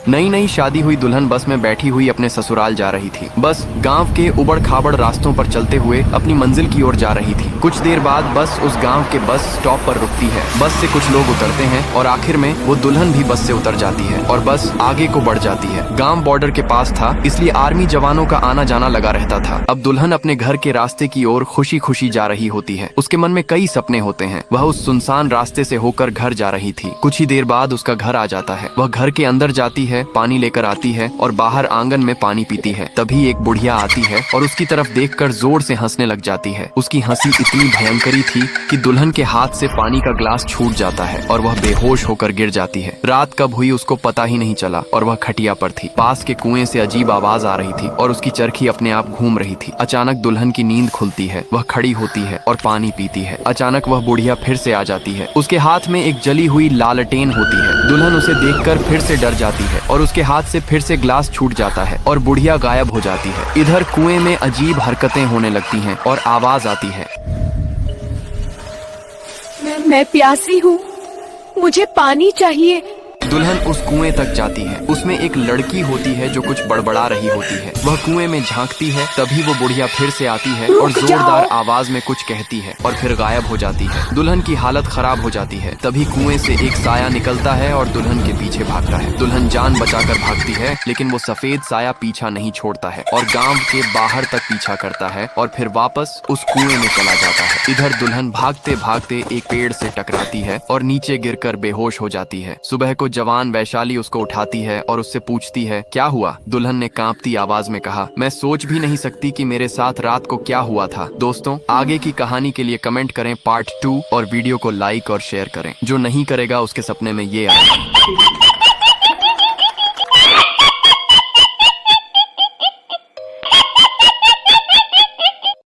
नई नई शादी हुई दुल्हन बस में बैठी हुई अपने ससुराल जा रही थी। बस गांव के उबड़ खाबड़ रास्तों पर चलते हुए अपनी मंजिल की ओर जा रही थी। कुछ देर बाद बस उस गांव के बस स्टॉप पर रुकती है। बस से कुछ लोग उतरते हैं और आखिर में वो दुल्हन भी बस से उतर जाती है और बस आगे को बढ़ जाती है। गांव बॉर्डर के पास था, इसलिए आर्मी जवानों का आना जाना लगा रहता था। अब दुल्हन अपने घर के रास्ते की ओर खुशी खुशी जा रही होती है। उसके मन में कई सपने होते हैं। वह उस सुनसान रास्ते से होकर घर जा रही थी। कुछ ही देर बाद उसका घर आ जाता है। वह घर के अंदर जाती है, पानी लेकर आती है और बाहर आंगन में पानी पीती है। तभी एक बुढ़िया आती है और उसकी तरफ देखकर जोर से हंसने लग जाती है। उसकी हंसी इतनी भयंकरी थी कि दुल्हन के हाथ से पानी का ग्लास छूट जाता है और वह बेहोश होकर गिर जाती है। रात कब हुई उसको पता ही नहीं चला और वह खटिया पर थी। पास के कुएं से अजीब आवाज आ रही थी और उसकी चरखी अपने आप घूम रही थी। अचानक दुल्हन की नींद खुलती है। वह खड़ी होती है और पानी पीती है। अचानक वह बुढ़िया फिर से आ जाती है। उसके हाथ में एक जली हुई लालटेन होती है। दुल्हन उसे देखकर फिर से डर जाती है और उसके हाथ से फिर से ग्लास छूट जाता है और बुढ़िया गायब हो जाती है। इधर कुएं में अजीब हरकतें होने लगती हैं और आवाज आती है, मैं प्यासी हूँ, मुझे पानी चाहिए। दुल्हन उस कुएं तक जाती है। उसमें एक लड़की होती है जो कुछ बड़बड़ा रही होती है। वह कुएं में झांकती है। तभी वो बुढ़िया फिर से आती है और जोरदार आवाज में कुछ कहती है और फिर गायब हो जाती है। दुल्हन की हालत खराब हो जाती है। तभी कुएं से एक साया निकलता है और दुल्हन के पीछे भागता है। दुल्हन जान बचाकर भागती है, लेकिन वो सफेद साया पीछा नहीं छोड़ता है और गांव के बाहर तक पीछा करता है और फिर वापस उस कुएं में चला जाता है। इधर दुल्हन भागते भागते एक पेड़ से टकराती है और नीचे गिरकर बेहोश हो जाती है। सुबह को जवान वैशाली उसको उठाती है और उससे पूछती है, क्या हुआ? दुल्हन ने कांपती आवाज में कहा, मैं सोच भी नहीं सकती कि मेरे साथ रात को क्या हुआ था। दोस्तों, आगे की कहानी के लिए कमेंट करें पार्ट 2 और वीडियो को लाइक और शेयर करें। जो नहीं करेगा उसके सपने में ये आएगा।